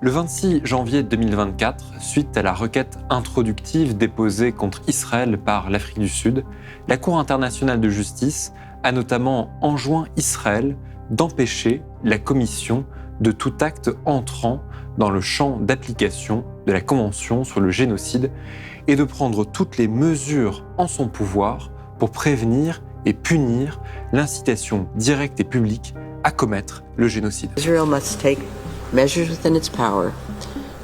Le 26 janvier 2024, suite à la requête introductive déposée contre Israël par l'Afrique du Sud, la Cour internationale de justice a notamment enjoint Israël d'empêcher la commission de tout acte entrant dans le champ d'application de la Convention sur le génocide et de prendre toutes les mesures en son pouvoir pour prévenir et punir l'incitation directe et publique à commettre le génocide. Israel must take measures within its power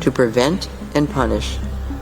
to prevent and punish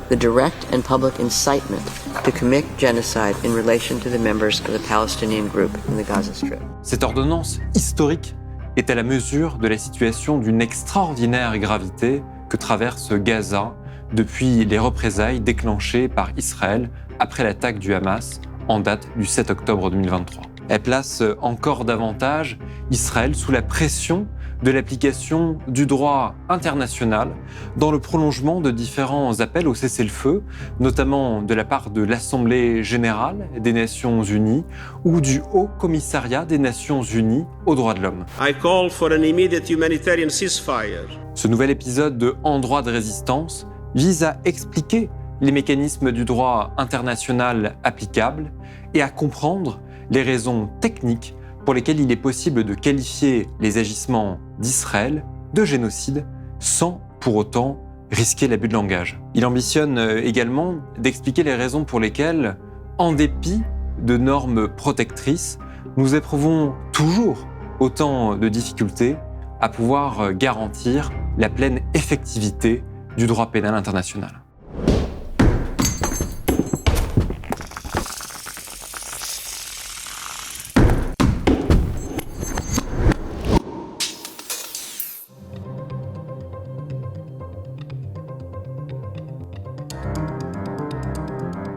the direct and public incitement to commit genocide in relation to the members of the Palestinian group in the Gaza Strip. Cette ordonnance historique est à la mesure de la situation d'une extraordinaire gravité que traverse Gaza depuis les représailles déclenchées par Israël après l'attaque du Hamas en date du 7 octobre 2023. Elle place encore davantage Israël sous la pression de l'application du droit international dans le prolongement de différents appels au cessez-le-feu, notamment de la part de l'Assemblée générale des Nations unies ou du Haut Commissariat des Nations unies aux droits de l'homme. I call for an immediate humanitarian ceasefire. Ce nouvel épisode de En droit de résistance vise à expliquer les mécanismes du droit international applicables et à comprendre les raisons techniques pour lesquelles il est possible de qualifier les agissements d'Israël de génocide sans pour autant risquer l'abus de langage. Il ambitionne également d'expliquer les raisons pour lesquelles, en dépit de normes protectrices, nous éprouvons toujours autant de difficultés à pouvoir garantir la pleine effectivité du droit pénal international.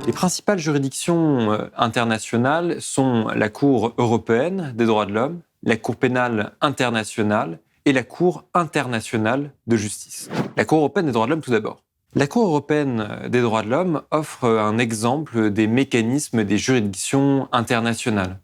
Les principales juridictions internationales sont la Cour européenne des droits de l'homme, la Cour pénale internationale et la Cour internationale de justice. La Cour européenne des droits de l'homme tout d'abord. La Cour européenne des droits de l'homme offre un exemple des mécanismes des juridictions internationales.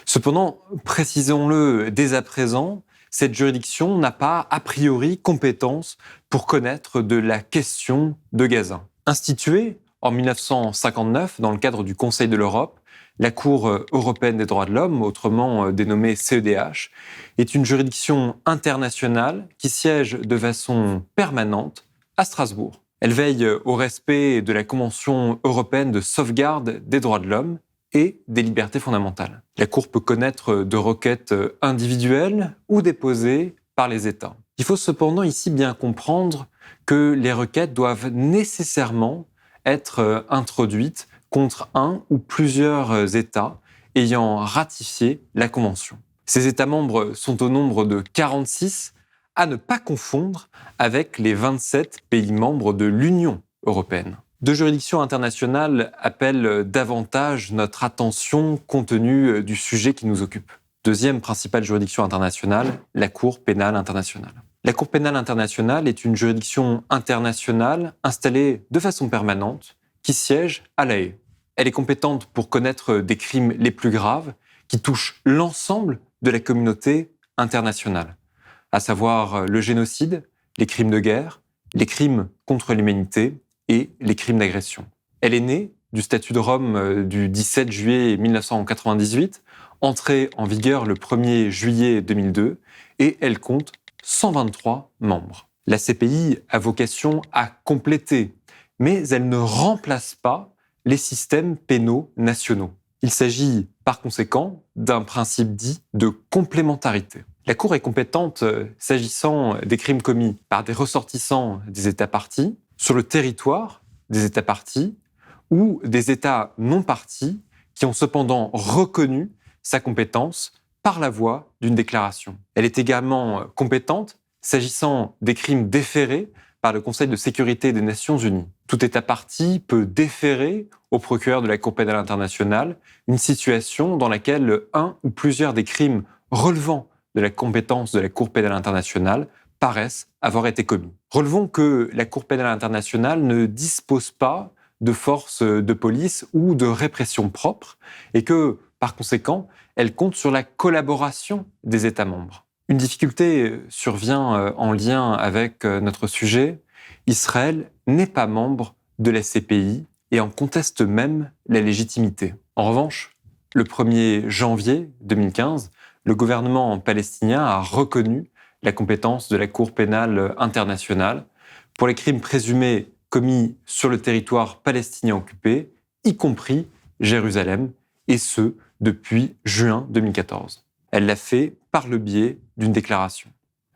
Cependant, précisons-le dès à présent, cette juridiction n'a pas a priori compétence pour connaître de la question de Gaza. Instituée en 1959, dans le cadre du Conseil de l'Europe, la Cour européenne des droits de l'homme, autrement dénommée CEDH, est une juridiction internationale qui siège de façon permanente à Strasbourg. Elle veille au respect de la Convention européenne de sauvegarde des droits de l'homme et des libertés fondamentales. La Cour peut connaître de requêtes individuelles ou déposées par les États. Il faut cependant ici bien comprendre que les requêtes doivent nécessairement être introduite contre un ou plusieurs États ayant ratifié la Convention. Ces États membres sont au nombre de 46, à ne pas confondre avec les 27 pays membres de l'Union européenne. Deux juridictions internationales appellent davantage notre attention compte tenu du sujet qui nous occupe. Deuxième principale juridiction internationale, la Cour pénale internationale. La Cour pénale internationale est une juridiction internationale installée de façon permanente qui siège à La Haye. Elle est compétente pour connaître des crimes les plus graves qui touchent l'ensemble de la communauté internationale, à savoir le génocide, les crimes de guerre, les crimes contre l'humanité et les crimes d'agression. Elle est née du statut de Rome du 17 juillet 1998, entrée en vigueur le 1er juillet 2002, et elle compte 123 membres. La CPI a vocation à compléter, mais elle ne remplace pas les systèmes pénaux nationaux. Il s'agit par conséquent d'un principe dit de complémentarité. La Cour est compétente s'agissant des crimes commis par des ressortissants des États parties, sur le territoire des États parties ou des États non parties qui ont cependant reconnu sa compétence par la voie d'une déclaration. Elle est également compétente s'agissant des crimes déférés par le Conseil de sécurité des Nations unies. Tout État partie peut déférer au procureur de la Cour pénale internationale une situation dans laquelle un ou plusieurs des crimes relevant de la compétence de la Cour pénale internationale paraissent avoir été commis. Relevons que la Cour pénale internationale ne dispose pas de forces de police ou de répression propres et que, par conséquent, elle compte sur la collaboration des États membres. Une difficulté survient en lien avec notre sujet. Israël n'est pas membre de la CPI et en conteste même la légitimité. En revanche, le 1er janvier 2015, le gouvernement palestinien a reconnu la compétence de la Cour pénale internationale pour les crimes présumés commis sur le territoire palestinien occupé, y compris Jérusalem, et ce, depuis juin 2014. Elle l'a fait par le biais d'une déclaration.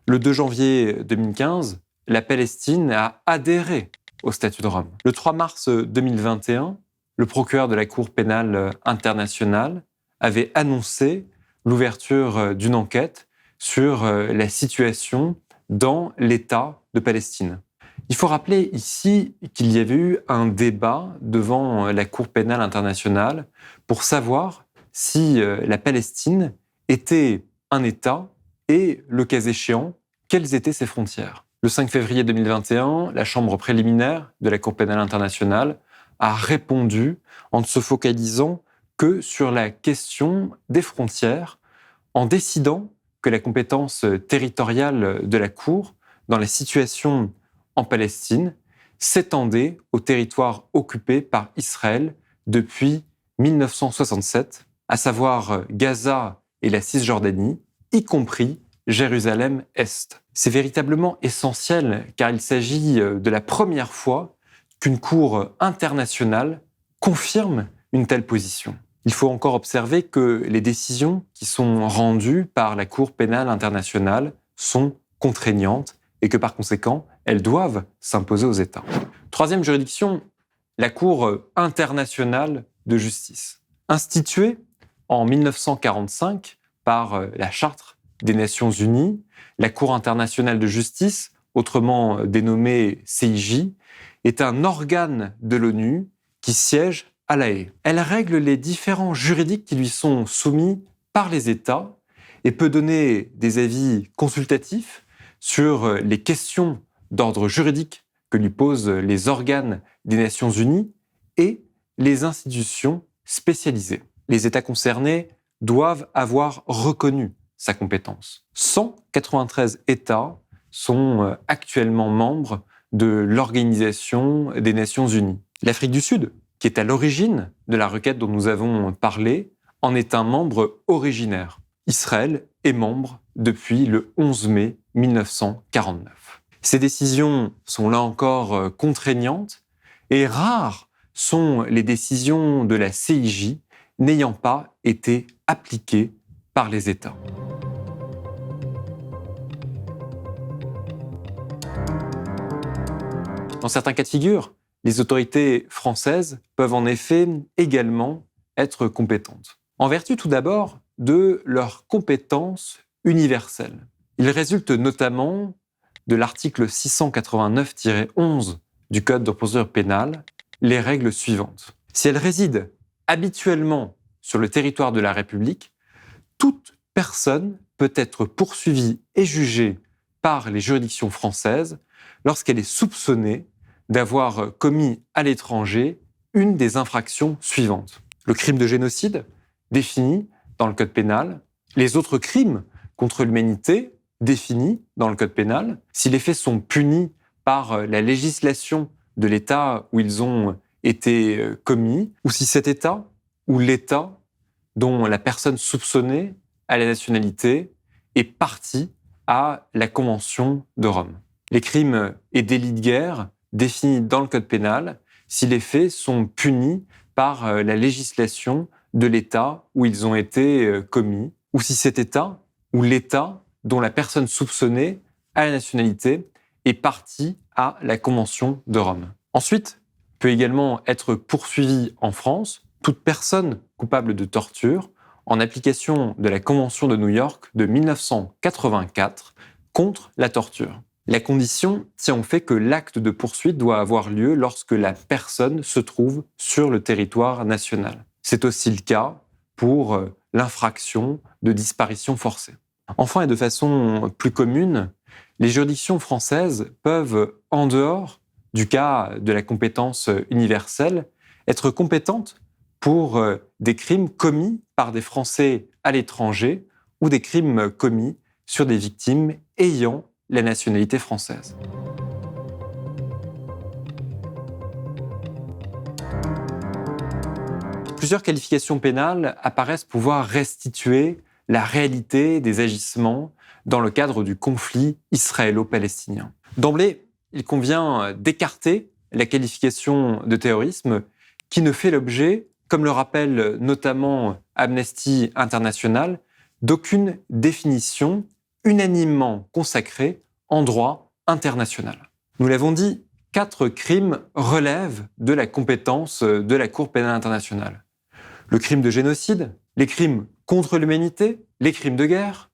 Le 2 janvier 2015, la Palestine a adhéré au statut de Rome. Le 3 mars 2021, le procureur de la Cour pénale internationale avait annoncé l'ouverture d'une enquête sur la situation dans l'État de Palestine. Il faut rappeler ici qu'il y avait eu un débat devant la Cour pénale internationale pour savoir si la Palestine était un État et, le cas échéant, quelles étaient ses frontières. Le 5 février 2021, la chambre préliminaire de la Cour pénale internationale a répondu en ne se focalisant que sur la question des frontières, en décidant que la compétence territoriale de la Cour dans la situation en Palestine s'étendait au territoire occupé par Israël depuis 1967, à savoir Gaza et la Cisjordanie, y compris Jérusalem-Est. C'est véritablement essentiel car il s'agit de la première fois qu'une cour internationale confirme une telle position. Il faut encore observer que les décisions qui sont rendues par la Cour pénale internationale sont contraignantes et que par conséquent, elles doivent s'imposer aux États. Troisième juridiction, la Cour internationale de justice. Instituée en 1945 par la Charte des Nations Unies, la Cour internationale de justice, autrement dénommée CIJ, est un organe de l'ONU qui siège à La Haye. Elle règle les différends juridiques qui lui sont soumis par les États et peut donner des avis consultatifs sur les questions d'ordre juridique que lui posent les organes des Nations Unies et les institutions spécialisées. Les États concernés doivent avoir reconnu sa compétence. 193 États sont actuellement membres de l'Organisation des Nations Unies. L'Afrique du Sud, qui est à l'origine de la requête dont nous avons parlé, en est un membre originaire. Israël est membre depuis le 11 mai 1949. Ces décisions sont là encore contraignantes et rares sont les décisions de la CIJ n'ayant pas été appliquées par les États. Dans certains cas de figure, les autorités françaises peuvent en effet également être compétentes. En vertu tout d'abord de leurs compétences universelles. Il résulte notamment de l'article 689-11 du Code de procédure pénale les règles suivantes. Si elles résident habituellement sur le territoire de la République, toute personne peut être poursuivie et jugée par les juridictions françaises lorsqu'elle est soupçonnée d'avoir commis à l'étranger une des infractions suivantes. Le crime de génocide, défini dans le Code pénal, les autres crimes contre l'humanité, définis dans le Code pénal, si les faits sont punis par la législation de l'État où ils ont été commis, ou si cet État ou l'État dont la personne soupçonnée a la nationalité est partie à la Convention de Rome. Les crimes et délits de guerre définis dans le Code pénal, si les faits sont punis par la législation de l'État où ils ont été commis, ou si cet État ou l'État dont la personne soupçonnée a la nationalité est partie à la Convention de Rome. Ensuite, peut également être poursuivie en France toute personne coupable de torture en application de la Convention de New York de 1984 contre la torture. La condition tient au fait que l'acte de poursuite doit avoir lieu lorsque la personne se trouve sur le territoire national. C'est aussi le cas pour l'infraction de disparition forcée. Enfin, et de façon plus commune, les juridictions françaises peuvent, en dehors du cas de la compétence universelle, être compétentes pour des crimes commis par des Français à l'étranger ou des crimes commis sur des victimes ayant la nationalité française. Plusieurs qualifications pénales apparaissent pouvoir restituer la réalité des agissements dans le cadre du conflit israélo-palestinien. D'emblée, il convient d'écarter la qualification de terrorisme qui ne fait l'objet, comme le rappelle notamment Amnesty International, d'aucune définition unanimement consacrée en droit international. Nous l'avons dit, 4 crimes relèvent de la compétence de la Cour pénale internationale. Le crime de génocide, les crimes contre l'humanité, les crimes de guerre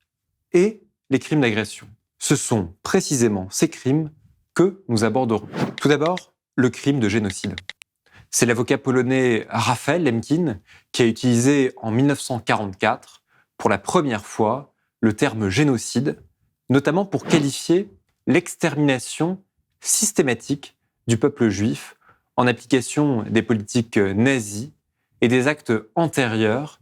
et les crimes d'agression. Ce sont précisément ces crimes que nous aborderons. Tout d'abord, le crime de génocide. C'est l'avocat polonais Raphael Lemkin qui a utilisé en 1944 pour la première fois le terme génocide, notamment pour qualifier l'extermination systématique du peuple juif en application des politiques nazies et des actes antérieurs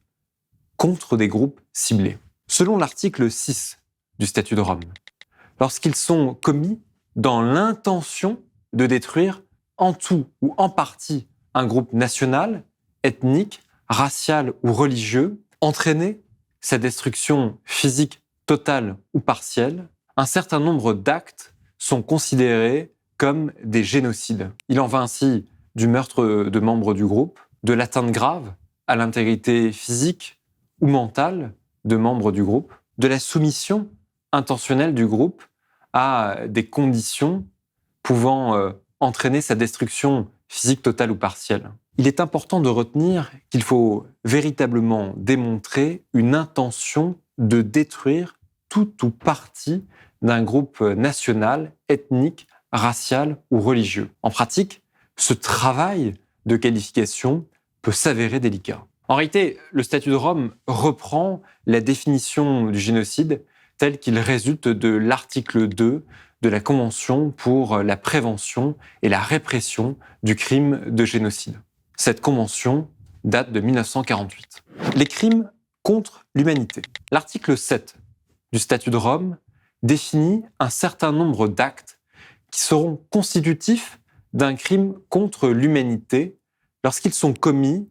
contre des groupes ciblés. Selon l'article 6 du Statut de Rome, lorsqu'ils sont commis dans l'intention de détruire en tout ou en partie un groupe national, ethnique, racial ou religieux, entraîner sa destruction physique totale ou partielle, un certain nombre d'actes sont considérés comme des génocides. Il en va ainsi du meurtre de membres du groupe, de l'atteinte grave à l'intégrité physique ou mentale de membres du groupe, de la soumission intentionnelle du groupe à des conditions pouvant entraîner sa destruction physique totale ou partielle. Il est important de retenir qu'il faut véritablement démontrer une intention de détruire tout ou partie d'un groupe national, ethnique, racial ou religieux. En pratique, ce travail de qualification peut s'avérer délicat. En réalité, le statut de Rome reprend la définition du génocide tel qu'il résulte de l'article 2 de la Convention pour la prévention et la répression du crime de génocide. Cette convention date de 1948. Les crimes contre l'humanité. L'article 7 du statut de Rome définit un certain nombre d'actes qui seront constitutifs d'un crime contre l'humanité lorsqu'ils sont commis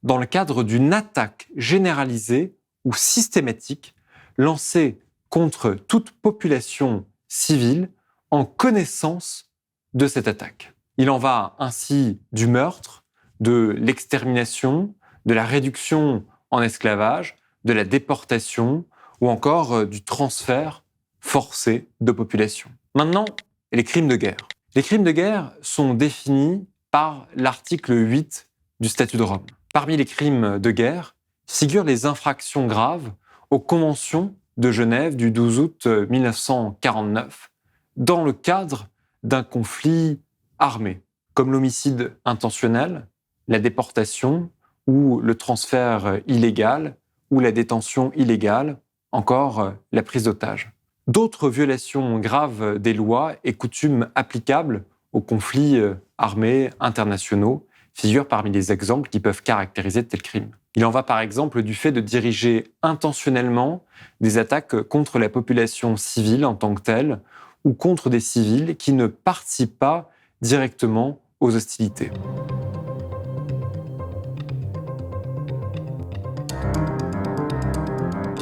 dans le cadre d'une attaque généralisée ou systématique lancée contre toute population civile en connaissance de cette attaque. Il en va ainsi du meurtre, de l'extermination, de la réduction en esclavage, de la déportation ou encore du transfert forcé de population. Maintenant, les crimes de guerre. Les crimes de guerre sont définis par l'article 8 du statut de Rome. Parmi les crimes de guerre figurent les infractions graves aux conventions de Genève du 12 août 1949 dans le cadre d'un conflit armé, comme l'homicide intentionnel, la déportation ou le transfert illégal ou la détention illégale, encore la prise d'otage. D'autres violations graves des lois et coutumes applicables aux conflits armés internationaux figurent parmi les exemples qui peuvent caractériser de tels crimes. Il en va par exemple du fait de diriger intentionnellement des attaques contre la population civile en tant que telle ou contre des civils qui ne participent pas directement aux hostilités.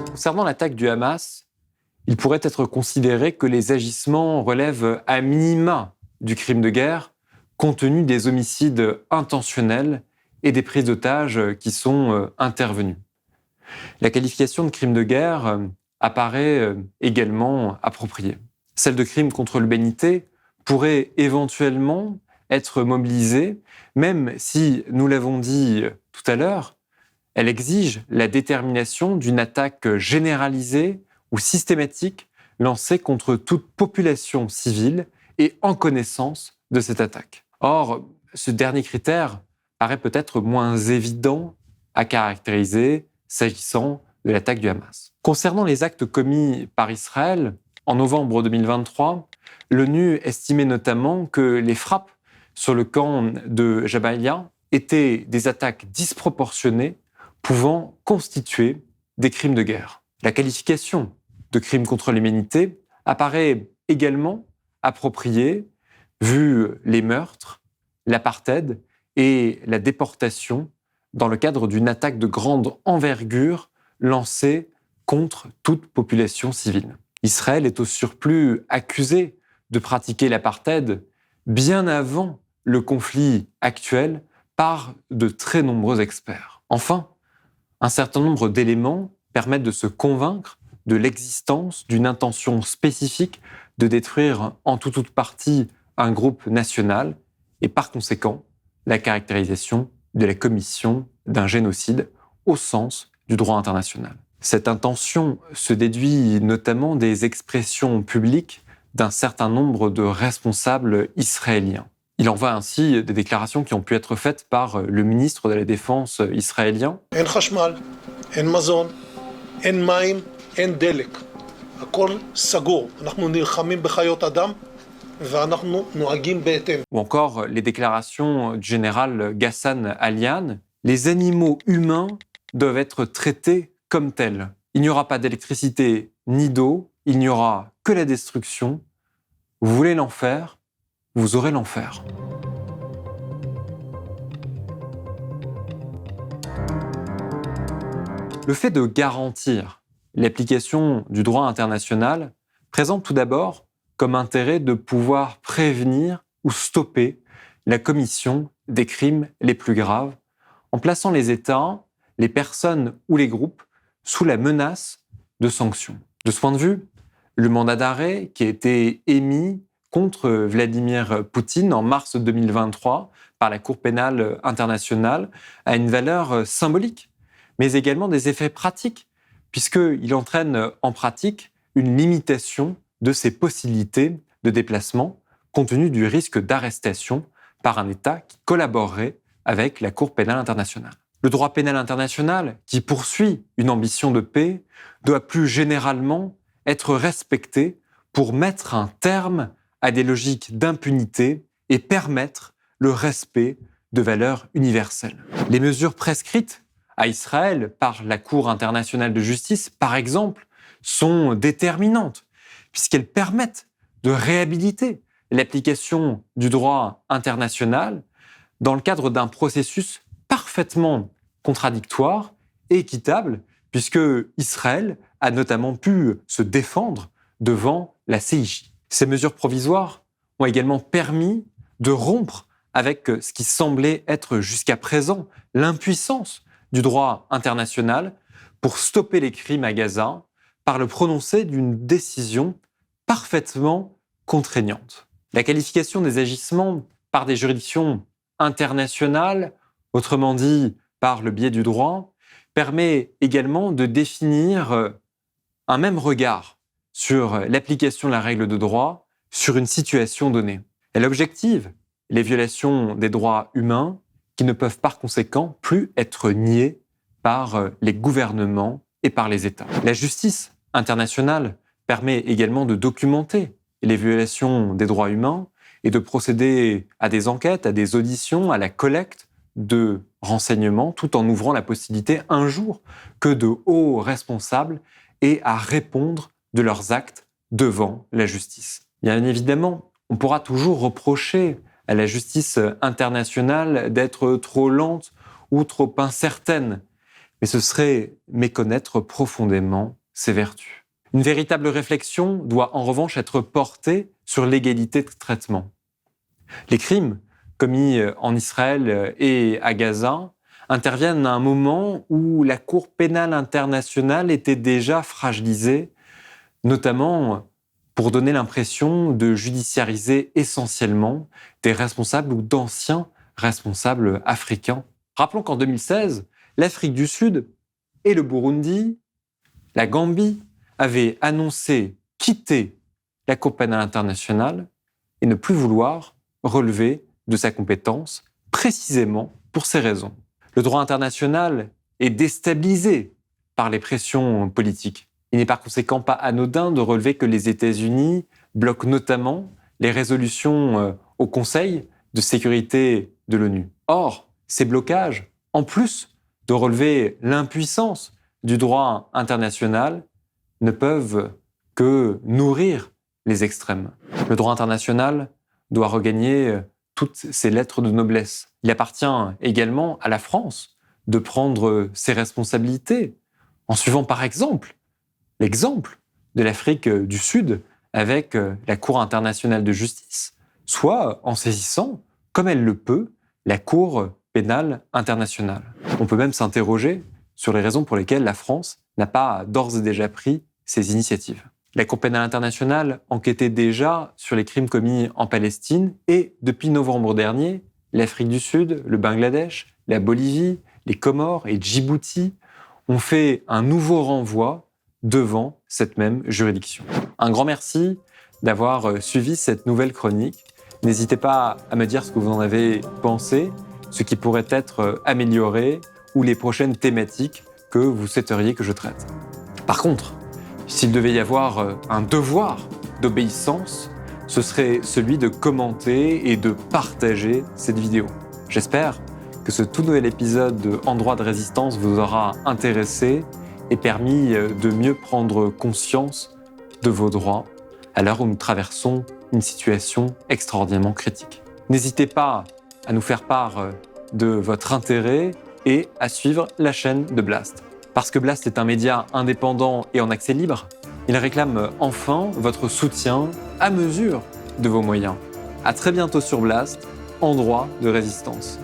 Concernant l'attaque du Hamas, il pourrait être considéré que les agissements relèvent à minima du crime de guerre, compte tenu des homicides intentionnels et des prises d'otages qui sont intervenus. La qualification de crime de guerre apparaît également appropriée. Celle de crime contre l'humanité pourrait éventuellement être mobilisée, même si, nous l'avons dit tout à l'heure, elle exige la détermination d'une attaque généralisée ou systématique lancée contre toute population civile et en connaissance de cette attaque. Or, ce dernier critère paraît peut-être moins évident à caractériser s'agissant de l'attaque du Hamas. Concernant les actes commis par Israël, en novembre 2023, l'ONU estimait notamment que les frappes sur le camp de Jabalia étaient des attaques disproportionnées pouvant constituer des crimes de guerre. La qualification de crimes contre l'humanité apparaît également approprié vu les meurtres, l'apartheid et la déportation dans le cadre d'une attaque de grande envergure lancée contre toute population civile. Israël est au surplus accusé de pratiquer l'apartheid bien avant le conflit actuel par de très nombreux experts. Enfin, un certain nombre d'éléments permettent de se convaincre de l'existence d'une intention spécifique de détruire en tout ou partie un groupe national et par conséquent la caractérisation de la commission d'un génocide au sens du droit international. Cette intention se déduit notamment des expressions publiques d'un certain nombre de responsables israéliens. Il en va ainsi des déclarations qui ont pu être faites par le ministre de la Défense israélien. אין חשמל, אין מזון, אין מים, אין דלק. הכל סגור. אנחנו נלחמים בחיות אדם ואנחנו נוהגים בהתאם. Ou encore les déclarations du général Ghassan Alian. Les animaux humains doivent être traités comme tels. Il n'y aura pas d'électricité ni d'eau, il n'y aura que la destruction. Vous voulez l'enfer, vous aurez l'enfer. Le fait de garantir l'application du droit international présente tout d'abord comme intérêt de pouvoir prévenir ou stopper la commission des crimes les plus graves en plaçant les États, les personnes ou les groupes sous la menace de sanctions. De ce point de vue, le mandat d'arrêt qui a été émis contre Vladimir Poutine en mars 2023 par la Cour pénale internationale a une valeur symbolique, mais également des effets pratiques, puisqu'il entraîne en pratique une limitation de ses possibilités de déplacement compte tenu du risque d'arrestation par un État qui collaborerait avec la Cour pénale internationale. Le droit pénal international, qui poursuit une ambition de paix, doit plus généralement être respecté pour mettre un terme à des logiques d'impunité et permettre le respect de valeurs universelles. Les mesures prescrites à Israël par la Cour internationale de justice, par exemple, sont déterminantes, puisqu'elles permettent de réhabiliter l'application du droit international dans le cadre d'un processus parfaitement contradictoire et équitable, puisque Israël a notamment pu se défendre devant la CIJ. Ces mesures provisoires ont également permis de rompre avec ce qui semblait être jusqu'à présent l'impuissance du droit international pour stopper les crimes à Gaza par le prononcé d'une décision parfaitement contraignante. La qualification des agissements par des juridictions internationales, autrement dit par le biais du droit, permet également de définir un même regard sur l'application de la règle de droit sur une situation donnée. Elle objective les violations des droits humains qui ne peuvent par conséquent plus être niées par les gouvernements et par les États. La justice internationale permet également de documenter les violations des droits humains et de procéder à des enquêtes, à des auditions, à la collecte de renseignements, tout en ouvrant la possibilité un jour que de hauts responsables aient à répondre de leurs actes devant la justice. Bien évidemment, on pourra toujours reprocher à la justice internationale d'être trop lente ou trop incertaine, mais ce serait méconnaître profondément ses vertus. Une véritable réflexion doit en revanche être portée sur l'égalité de traitement. Les crimes commis en Israël et à Gaza interviennent à un moment où la Cour pénale internationale était déjà fragilisée, notamment pour donner l'impression de judiciariser essentiellement des responsables ou d'anciens responsables africains. Rappelons qu'en 2016, l'Afrique du Sud et le Burundi, la Gambie, avaient annoncé quitter la Cour pénale internationale et ne plus vouloir relever de sa compétence, précisément pour ces raisons. Le droit international est déstabilisé par les pressions politiques. Il n'est par conséquent pas anodin de relever que les États-Unis bloquent notamment les résolutions au Conseil de sécurité de l'ONU. Or, ces blocages, en plus de relever l'impuissance du droit international, ne peuvent que nourrir les extrêmes. Le droit international doit regagner toutes ses lettres de noblesse. Il appartient également à la France de prendre ses responsabilités en suivant par exemple l'exemple de l'Afrique du Sud avec la Cour internationale de justice, soit en saisissant, comme elle le peut, la Cour pénale internationale. On peut même s'interroger sur les raisons pour lesquelles la France n'a pas d'ores et déjà pris ces initiatives. La Cour pénale internationale enquêtait déjà sur les crimes commis en Palestine et, depuis novembre dernier, l'Afrique du Sud, le Bangladesh, la Bolivie, les Comores et Djibouti ont fait un nouveau renvoi devant cette même juridiction. Un grand merci d'avoir suivi cette nouvelle chronique. N'hésitez pas à me dire ce que vous en avez pensé, ce qui pourrait être amélioré ou les prochaines thématiques que vous souhaiteriez que je traite. Par contre, s'il devait y avoir un devoir d'obéissance, ce serait celui de commenter et de partager cette vidéo. J'espère que ce tout nouvel épisode de En droit de résistance vous aura intéressé et permis de mieux prendre conscience de vos droits à l'heure où nous traversons une situation extraordinairement critique. N'hésitez pas à nous faire part de votre intérêt et à suivre la chaîne de Blast. Parce que Blast est un média indépendant et en accès libre, il réclame enfin votre soutien à mesure de vos moyens. À très bientôt sur Blast, en droit de résistance.